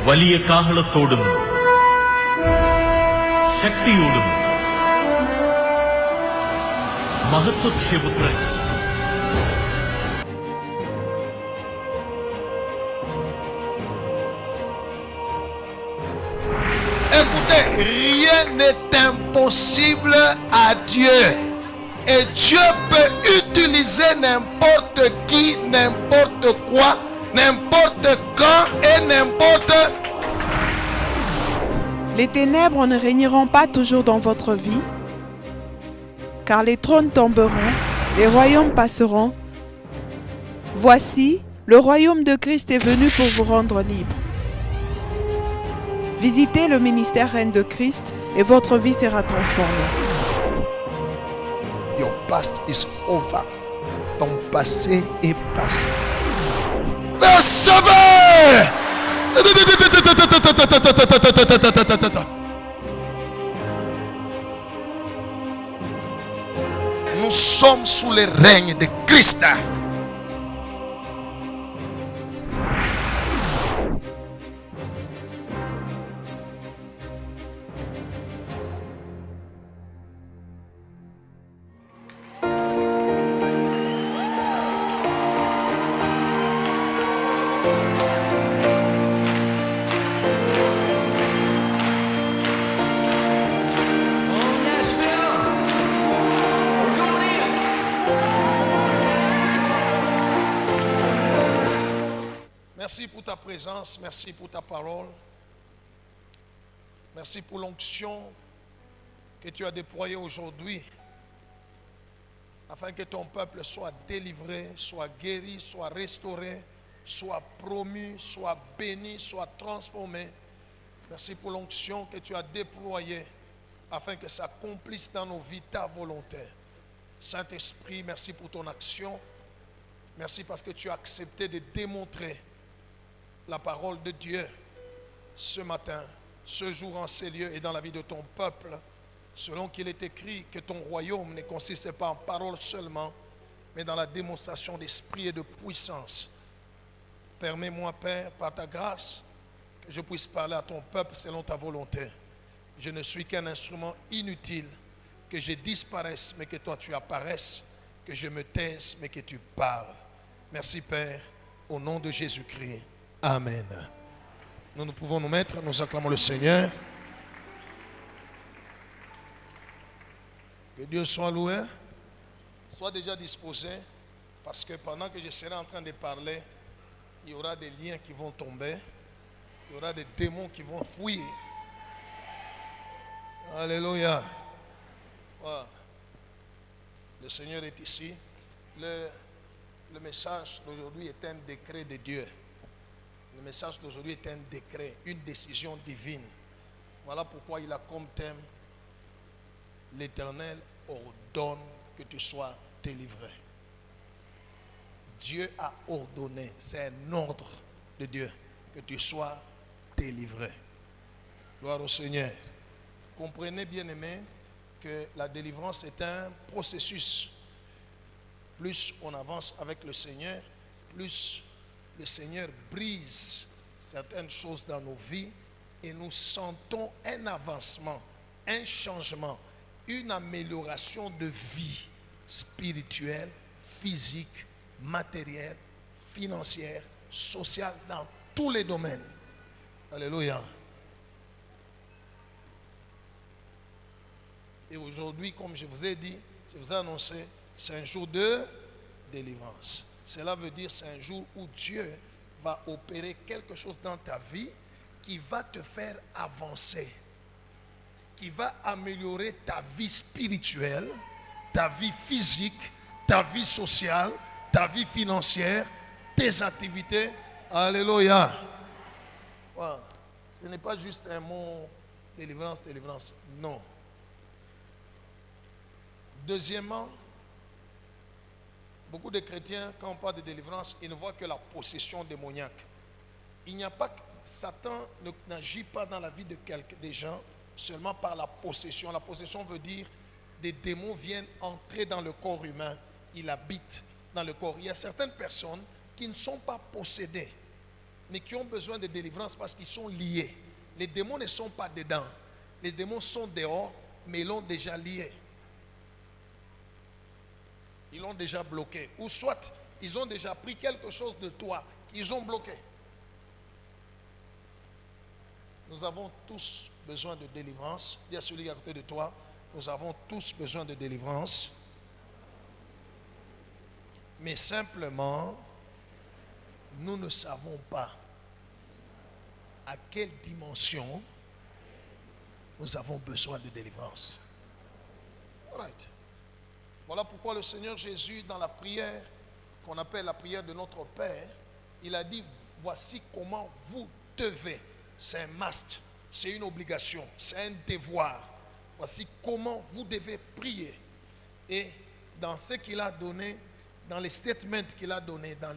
വലിയ കാഹളത്തോടും ശക്തിയോടും മഹത്വക്ഷേപുത്രൻ Écoutez, rien n'est impossible à Dieu. Et Dieu peut utiliser n'importe qui, n'importe quoi, n'importe quand et n'importe. Les ténèbres ne régneront pas toujours dans votre vie, car les trônes tomberont, les royaumes passeront. Voici, le royaume de Christ est venu pour vous rendre libre. Visitez le ministère Reine de Christ et votre vie sera transformée. Your past is over. Ton passé est passé. Le sauveur! Nous sommes sous le règne de Christ. Merci pour ta présence, merci pour ta parole. Merci pour l'onction que tu as déployée aujourd'hui afin que ton peuple soit délivré, soit guéri, soit restauré, soit promu, soit béni, soit transformé. Merci pour l'onction que tu as déployée afin que s'accomplisse dans nos vies ta volonté. Saint-Esprit, merci pour ton action. Merci parce que tu as accepté de démontrer la parole de Dieu ce matin, ce jour en ces lieux et dans la vie de ton peuple, selon qu'il est écrit que ton royaume ne consiste pas en paroles seulement, mais dans la démonstration d'esprit et de puissance. Permets-moi, Père, par ta grâce, que je puisse parler à ton peuple selon ta volonté. Je ne suis qu'un instrument inutile, que je disparaisse, mais que toi tu apparaisses, que je me taise, mais que tu parles. Merci, Père, au nom de Jésus-Christ. Amen. Nous pouvons nous mettre, nous acclamons le Seigneur. Que Dieu soit loué. Sois déjà disposé, parce que pendant que je serai en train de parler, il y aura des liens qui vont tomber, il y aura des démons qui vont fuir. Alléluia. Voilà. Le Seigneur est ici. Le message d'aujourd'hui est un décret de Dieu. Le message d'aujourd'hui est un décret, une décision divine. Voilà pourquoi il a comme thème: l'Éternel ordonne que tu sois délivré. Dieu a ordonné, c'est un ordre de Dieu, que tu sois délivré. Gloire au Seigneur. Comprenez, bien-aimés, que la délivrance est un processus. Plus on avance avec le Seigneur, plus le Seigneur brise certaines choses dans nos vies et nous sentons un avancement, un changement, une amélioration de vie spirituelle, physique, matérielle, financière, sociale, dans tous les domaines. Alléluia. Et aujourd'hui, comme je vous ai dit, je vous ai annoncé, c'est un jour de délivrance. Cela veut dire c'est un jour où Dieu va opérer quelque chose dans ta vie qui va te faire avancer, qui va améliorer ta vie spirituelle, ta vie physique, ta vie sociale, ta vie financière, tes activités. Alléluia. Voilà. Ce n'est pas juste un mot délivrance, délivrance. Non. Deuxièmement, beaucoup de chrétiens, quand on parle de délivrance, ils ne voient que la possession démoniaque. Il n'y a pas, Satan n'agit pas dans la vie des gens seulement par la possession. La possession veut dire des démons viennent entrer dans le corps humain, ils habitent dans le corps. Il y a certaines personnes qui ne sont pas possédées. mais qui ont besoin de délivrance parce qu'ils sont liés. Les démons ne sont pas dedans. Les démons sont dehors, mais ils l'ont déjà lié. Ils l'ont déjà bloqué. Ou soit, ils ont déjà pris quelque chose de toi qu'ils ont bloqué. Nous avons tous besoin de délivrance. Dis à celui qui est à côté de toi, nous avons tous besoin de délivrance. Mais simplement, nous ne savons pas à quelle dimension nous avons besoin de délivrance. All right. Voilà pourquoi le Seigneur Jésus, dans la prière qu'on appelle la prière de notre Père, il a dit, voici comment vous devez. C'est un must, c'est une obligation, c'est un devoir. Voici comment vous devez prier. Et dans ce qu'il a donné, dans les statements qu'il a donnés, dans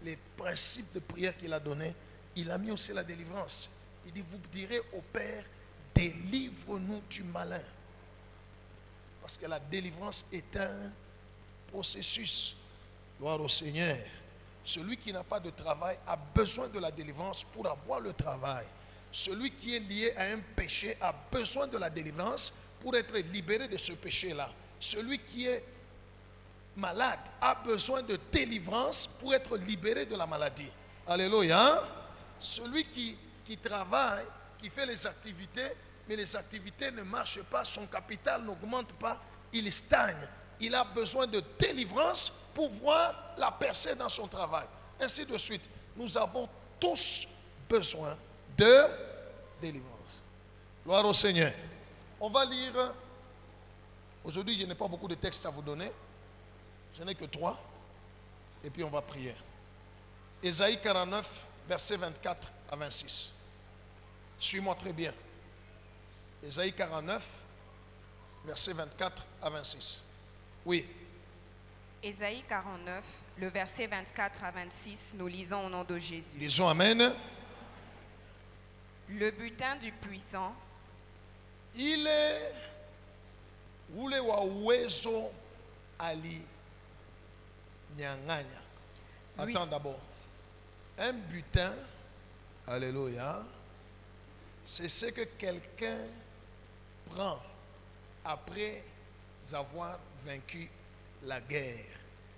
les principes de prière qu'il a donnés, il a mis aussi la délivrance. Il dit, vous direz au Père, délivre-nous du malin. Parce que la délivrance est un processus. Gloire au Seigneur. Celui qui n'a pas de travail a besoin de la délivrance pour avoir le travail. Celui qui est lié à un péché a besoin de la délivrance pour être libéré de ce péché-là. Celui qui est malade a besoin de délivrance pour être libéré de la maladie. Alléluia. Celui qui travaille, qui fait les activités, mais les activités ne marchent pas, son capital n'augmente pas, il stagne. Il a besoin de délivrance pour voir la percée dans son travail. Ainsi de suite. Nous avons tous besoin de délivrance. Gloire au Seigneur. On va lire. Aujourd'hui, je n'ai pas beaucoup de textes à vous donner. Je n'ai que 3. Et puis on va prier. Ésaïe 49, versets 24 à 26. Suis-moi très bien. Ésaïe 49, versets 24 à 26. Oui. Ésaïe 49, le verset 24 à 26, nous lisons au nom de Jésus. Lisons Amen. Le butin du puissant, Il est ule wa uwezo alinyang'anya. Lui- Attends d'abord. Un butin, alléluia, c'est ce que quelqu'un prend après avoir vaincu la guerre.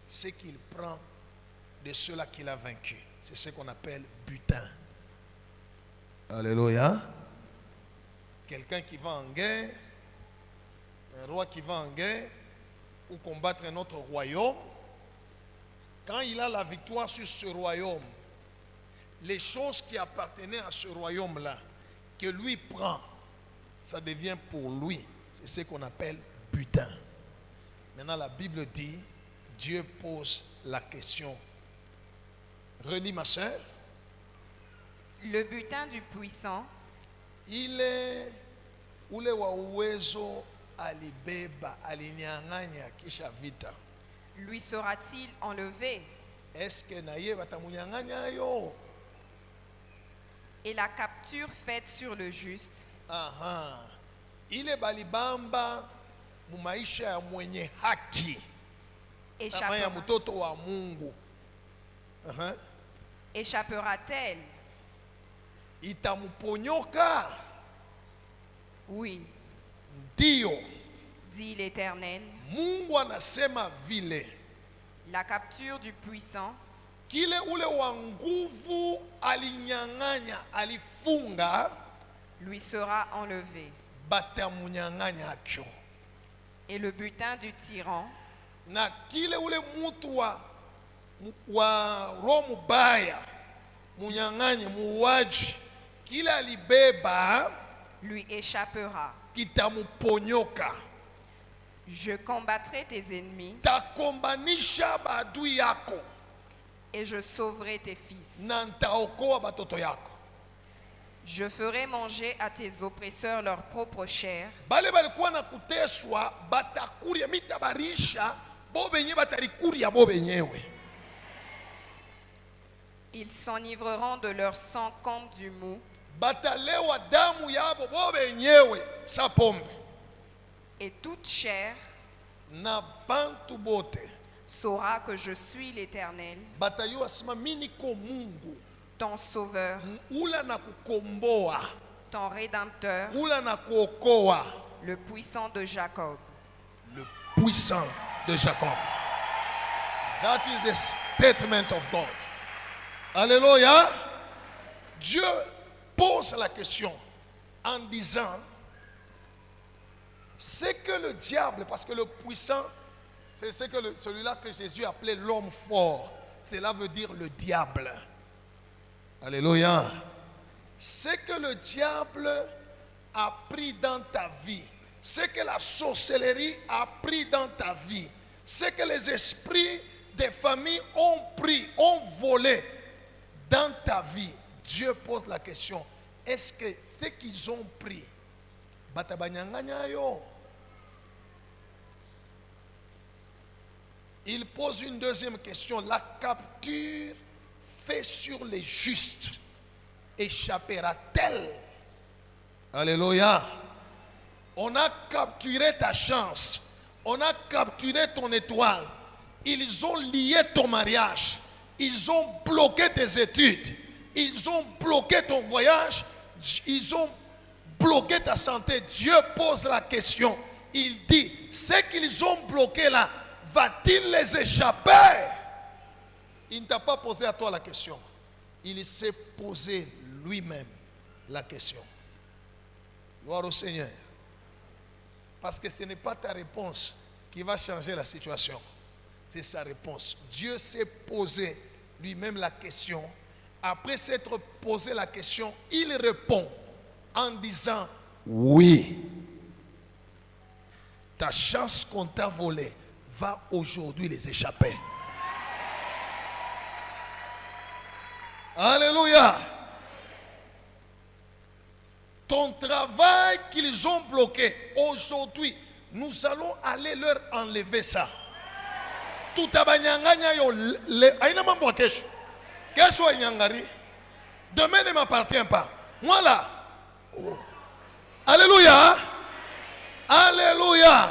Ce qu'il prend de ceux-là qu'il a vaincu. C'est ce qu'on appelle butin. Alléluia. Quelqu'un qui va en guerre, un roi qui va en guerre, ou combattre un autre royaume, quand il a la victoire sur ce royaume, les choses qui appartenaient à ce royaume-là, que lui prend, ça devient pour lui. C'est ce qu'on appelle butin. Maintenant, la Bible dit, Dieu pose la question. Relis ma soeur. le butin du puissant, Ile ule wa uwezo alibeba, alinyang'anya kisha vita. lui sera-t-il enlevé? Est-ce que naye batamunyang'anya yo? Et la capture faite sur le juste, Aha. Ile balibamba mu maisha ya mwenye haki. Kama ya échappera- mtoto wa Mungu. Aha. échappera-t-elle? Itamuponyoka. Oui, Ndio. dit l'Éternel. Mungu anasema vile. La capture du puissant, Kile ule wa nguvu alinyang'anya, alifunga, lui sera enlevé. batamunyang'anya akyo. Et le butin du tyran, Na kile ule mutu wa roho mubaya, munyang'anye, muuaji, kile alibeba lui échappera. kitamuponyoka. Je combattrai tes ennemis Takombanisha maadui yako et je sauverai tes fils. na ntaokoa batoto yako. Je ferai manger à tes oppresseurs leur propre chair, Bale balikuwa na kuteswa batakuria, mitabarisha bo benye batalikuria bo benyewe. ils s'enivreront de leur sang comme du mou, Batalewa damu yabo bo benyewe sa pombe. et toute chair Na bantu bote saura que je suis l'Éternel, batayua sema mimi niko Mungu. ton sauveur, ula na kukomboa, ton rédempteur, ula na kuokoa, le puissant de Jacob. le puissant de Jacob. That is the statement of God. Alléluia. Dieu pose la question en disant, c'est que le diable, parce que le puissant, c'est celui-là que Jésus appelait l'homme fort. Cela veut dire le diable. Alléluia. C'est que le diable a pris dans ta vie, c'est que la sorcellerie a pris dans ta vie, c'est que les esprits des familles ont pris, ont volé dans ta vie. Dieu pose la question, est-ce que ce qu'ils ont pris, il pose une deuxième question, la capture faite sur les justes échappera-t-elle? Alléluia. On a capturé ta chance, on a capturé ton étoile, ils ont lié ton mariage, ils ont bloqué tes études, ils ont bloqué ton voyage, ils ont bloqué ta santé. Dieu pose la question, il dit, ce qu'ils ont bloqué là, va-t-il les échapper? Il ne t'a pas posé à toi la question, il s'est posé lui-même la question. Gloire au Seigneur. Parce que ce n'est pas ta réponse qui va changer la situation, c'est sa réponse. Dieu s'est posé lui-même la question. Après s'être posé la question, il répond en disant oui. Ta chance qu'on t'a volée va aujourd'hui les échapper. Alléluia. Ton travail qu'ils ont bloqué, aujourd'hui, nous allons aller leur enlever ça. Tout abanyanganya yo aina mambo kesho. Kesho nyangari. Demain ne m'appartient pas. Moi là. Alléluia. Alléluia.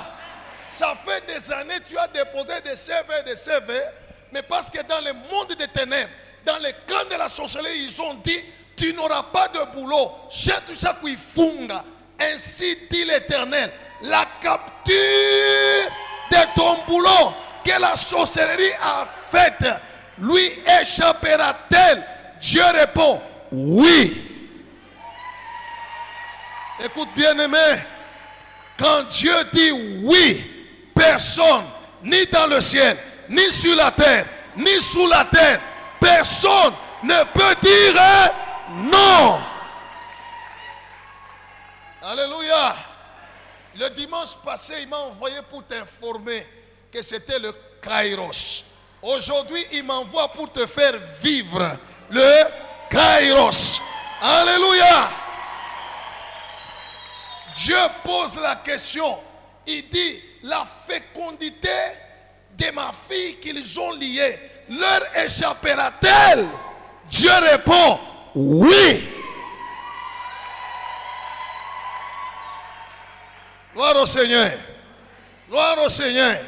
Ça fait des années tu as déposé des CV, mais parce que dans le monde des ténèbres, dans le camp de la sorcellerie, ils ont dit, tu n'auras pas de boulot. Ainsi dit l'Éternel, la capture de ton boulot que la sorcellerie a faite, lui échappera-t-elle? Dieu répond, oui. Écoute bien aimé, quand Dieu dit oui, personne, ni dans le ciel, ni sur la terre, ni sous la terre, personne ne peut dire non. Alléluia. Le dimanche passé, il m'a envoyé pour t'informer que c'était le Kairos. Aujourd'hui, il m'envoie pour te faire vivre le Kairos. Alléluia. Dieu pose la question. Il dit, la fécondité de ma fille qu'ils ont liée leur échappera-t-elle? Dieu répond, oui. Gloire au Seigneur. Gloire au Seigneur.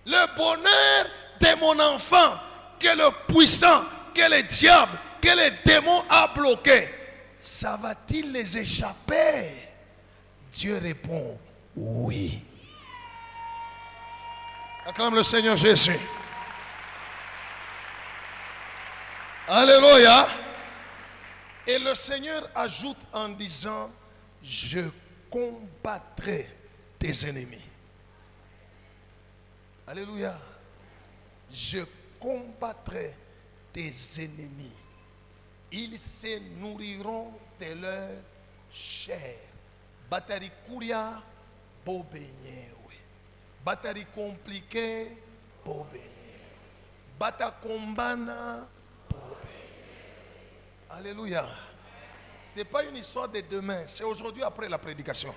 Le bonheur de mon enfant que le puissant, que le diable, que le démon a bloqué, ça va-t-il les échapper? Dieu répond, oui. Acclame le Seigneur Jésus. Alléluia. Et le Seigneur ajoute en disant, je combattrai tes ennemis. Alléluia. Je combattrai tes ennemis. Ils se nourriront de leur chair. Batari kuria bobenye. Batari compliqué bobenye. Bata kombana bobenye. Alléluia. Ce n'est pas une histoire de demain, c'est aujourd'hui après la prédication.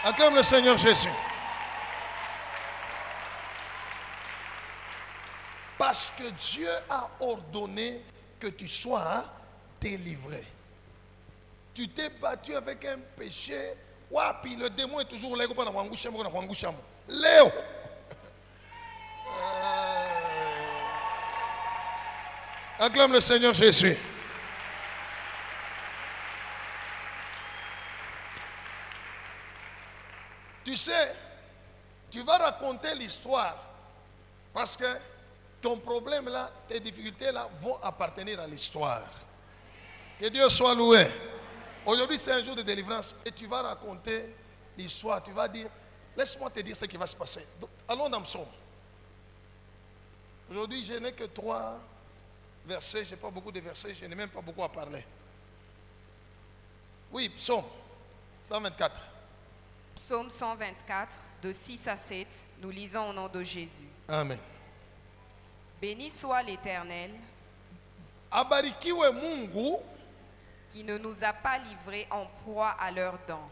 Acclame le Seigneur Jésus. Parce que Dieu a ordonné que tu sois délivré. Tu t'es battu avec un péché. Puis le démon est toujours là. Léo. Acclame le Seigneur Jésus. Tu sais, tu vas raconter l'histoire parce que ton problème là, tes difficultés là vont appartenir à l'histoire. Que Dieu soit loué. Aujourd'hui, c'est un jour de délivrance et tu vas raconter l'histoire. Tu vas dire, laisse-moi te dire ce qui va se passer. Donc, allons dans le psaume. Aujourd'hui, je n'ai que 3 versets. Je n'ai pas beaucoup de versets. Je n'ai même pas beaucoup à parler. Oui, psaume 124. Psaume 124, de 6 à 7, nous lisons au nom de Jésus. Amen. Béni soit l'Éternel, Abarikiwe Mungu qui ne nous a pas livrés en proie à leurs dents.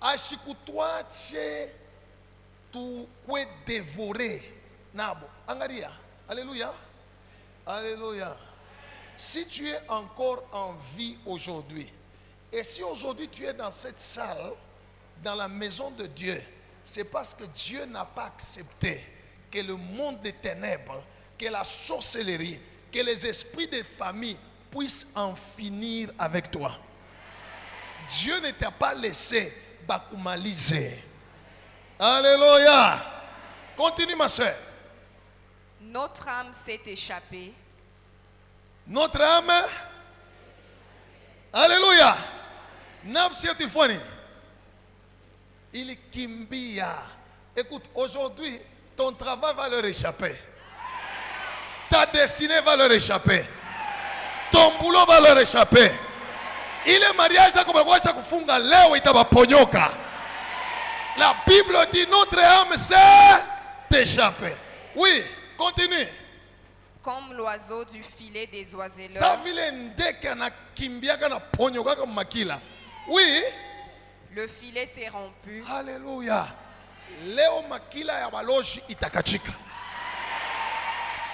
ashikutwache tukwe dévoré nabo. Angaria. Alléluia. Alléluia. Si tu es encore en vie aujourd'hui, et si aujourd'hui tu es dans cette salle, dans la maison de Dieu, c'est parce que Dieu n'a pas accepté que le monde des ténèbres, que la sorcellerie, que les esprits des familles puissent en finir avec toi. Dieu ne t'a pas laissé bakumaliser. Alléluia. Continue ma soeur. Notre âme s'est échappée. Notre âme. Alléluia. Nafsi yetu il kimbia. Écoute, aujourd'hui, ton travail va leur échapper. Ta destinée va leur échapper. Ton boulot va leur échapper. Il est mariage comme quoi ça kufunga leo itabaponyoka. La Bible dit notre âme s'est échappée. Oui, continue. Comme l'oiseau du filet des Sa oiseleurs, vile ndeke anakimbiaka na ponyoka kama makila. Oui. le filet s'est rompu. Alléluia. Leo makila ya baloji itakachika.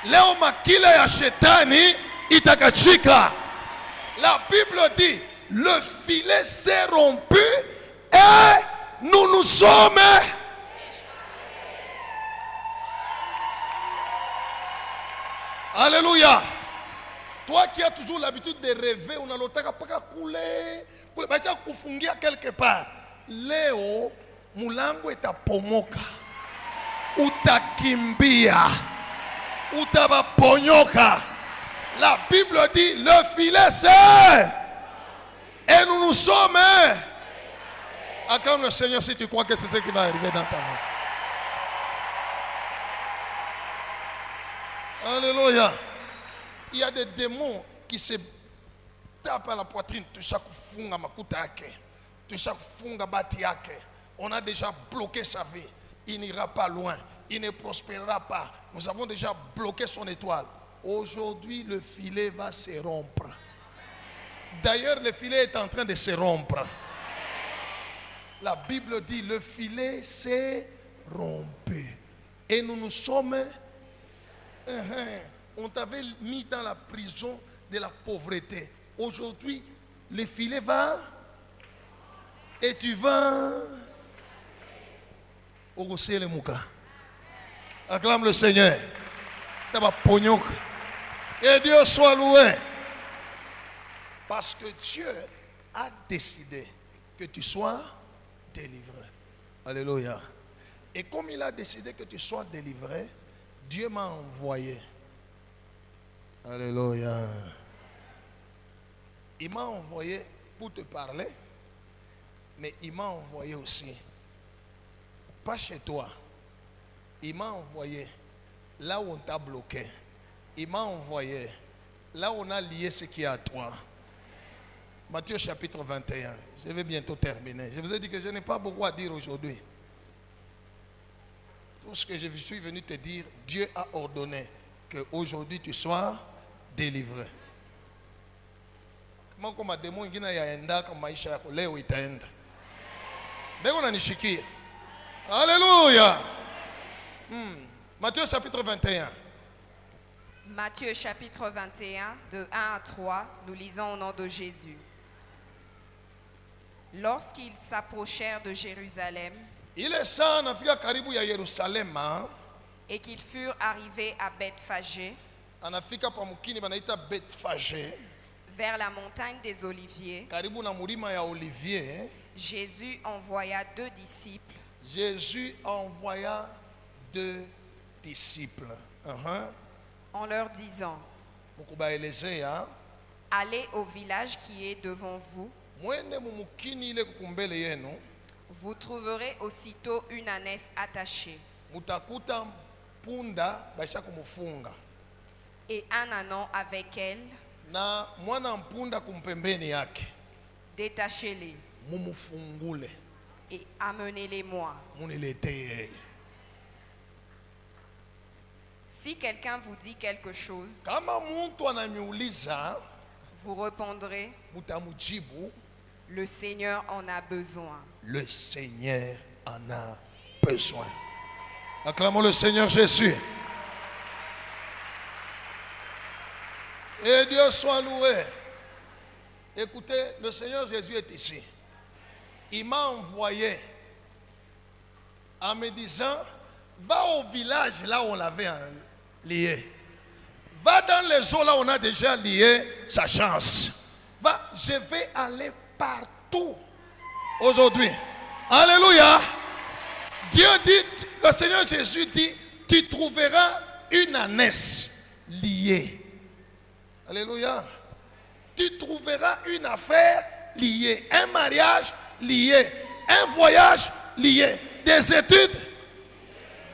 Leo makila ya shetani itakachika. La Bible dit, le filet s'est rompu et nous nous sommes. Alléluia. Toi qui as toujours l'habitude de rêver, on a l'otaka paka couler, bacha kufungia quelque part. Leo mulango itapomoka. Utakimbia. Utabaponyoka. La Bible dit le filet c'est et nous nous sommes. Acclame le Seigneur si tu crois que c'est ce qui va arriver dans ta vie. Alléluia. Il y a des démons qui se tapent à la poitrine. Tu chaque funga makutake. Tu chaque funga batiake. On a déjà bloqué sa vie. Il n'ira pas loin. Il ne prospérera pas. Nous avons déjà bloqué son étoile. Aujourd'hui, le filet va se rompre. D'ailleurs, le filet est en train de se rompre. La Bible dit, le filet s'est rompu. Et nous nous sommes... On t'avait mis dans la prison de la pauvreté. Aujourd'hui, le filet va... Et tu vas... Au le mouka. Acclame le Seigneur. Et Dieu soit loué. Parce que Dieu a décidé que tu sois délivré. Alléluia. Et comme il a décidé que tu sois délivré, Dieu m'a envoyé. Alléluia. Il m'a envoyé pour te parler, mais il m'a envoyé aussi, pas chez toi. Il m'a envoyé là où on t'a bloqué. Il m'a envoyé là où on a lié ce qui est à toi. Matthieu chapitre 21. Je vais bientôt terminer. Je vous ai dit que je n'ai pas beaucoup à dire aujourd'hui. Tout ce que je suis venu te dire, Dieu a ordonné qu'aujourd'hui tu sois délivré. Comment comme démon qui n'a yaenda comme maisha yako leo itaenda. Beko nanishikia. Alléluia. Matthieu chapitre 21. Matthieu chapitre 21, de 1 à 3, nous lisons au nom de Jésus. Lorsqu'ils s'approchèrent de Jérusalem Il est ça nafika karibu ya Yerusalema. et qu'ils furent arrivés à Bethphagée, anafika pa mukini banaita Bethphagée, vers la montagne des Oliviers, karibu na mulima ya Olivier. Jésus envoya 2 disciples Jésus envoya 2 disciples. en leur disant, Mukubaelezea, allez au village qui est devant vous, mwende mumukini ile kukumbele yenu, vous trouverez aussitôt une ânesse attachée mutakuta punda baisha kumufunga et un ânon avec elle, na mwana mpunda kumpembeni yake. détachez-les Mumufungule, et amenez-les-moi. munilete yeye. Si quelqu'un vous dit quelque chose, Kama muntu anamiuliza, vous répondrez, mutamujibu, le Seigneur en a besoin. le Seigneur en a besoin. Acclamons le Seigneur Jésus. Et Dieu soit loué. Écoutez, le Seigneur Jésus est ici. Il m'a envoyé en me disant, va au village là où on l'avait lié. Va dans les eaux là où on a déjà lié sa chance. Va, je vais aller partout aujourd'hui. Alléluia. Dieu dit, le Seigneur Jésus dit, tu trouveras une ânesse liée. Alléluia. Tu trouveras une affaire liée, un mariage lié, un voyage lié, des études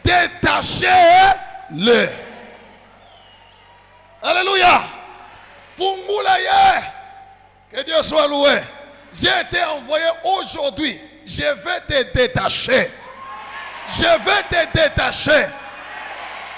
détachez-le. Alléluia. Fungula ye. Que Dieu soit loué. J'ai été envoyé aujourd'hui. Je vais te détacher. Je vais te détacher.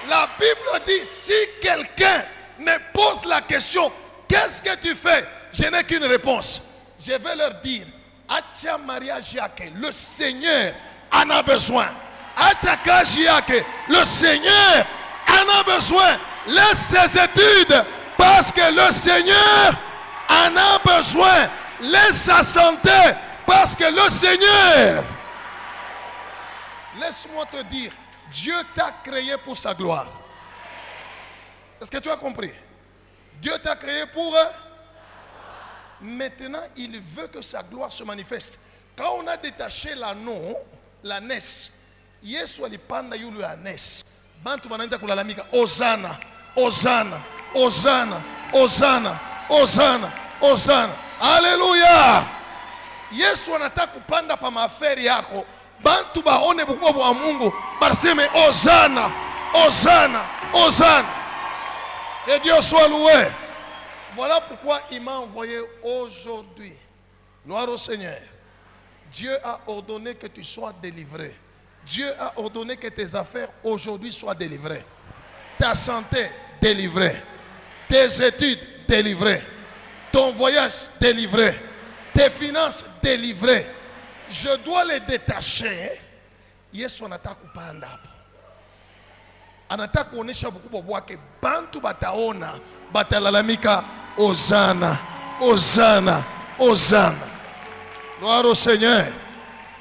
La Bible dit, si quelqu'un me pose la question, qu'est-ce que tu fais? Je n'ai qu'une réponse. Je vais leur dire, Atia Maria Jacques, le Seigneur en a besoin. Atia Kajiake, le Seigneur en a besoin. Laisse ses études parce que le Seigneur en a besoin. Laisse sa santé parce que le Seigneur. Laisse-moi te dire, Dieu t'a créé pour sa gloire. Est-ce que tu as compris? Dieu t'a créé pour... Maintenant, il veut que sa gloire se manifeste. Quand on a détaché l'anneau, l'ânesse, Yesu alipanda yule ânesse. Bantu wanaanza kulalamika, Hosanna, Hosanna, Hosanna, Hosanna, Hosanna, Hosanna. Alléluia. Yesu anataka kupanda pa maferi yako. Bantu baone bukubwa bwa Mungu, baseme Hosanna, Hosanna, Hosanna. Que Dieu soit loué. Voilà pourquoi il m'a envoyé aujourd'hui. Gloire au Seigneur. Dieu a ordonné que tu sois délivré. Dieu a ordonné que tes affaires aujourd'hui soient délivrées. Ta santé délivrée. Tes études délivrées. Ton voyage délivré. Tes finances délivrées. Je dois les détacher. Yesu anataka kupanda hapo. Anataka kuonesha bukubwa bwake. Bantu bataona, batalalamika, Hosanna, Hosanna, Hosanna. Gloire au Seigneur.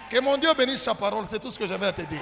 Que mon Dieu bénisse sa parole, c'est tout ce que j'avais à te dire.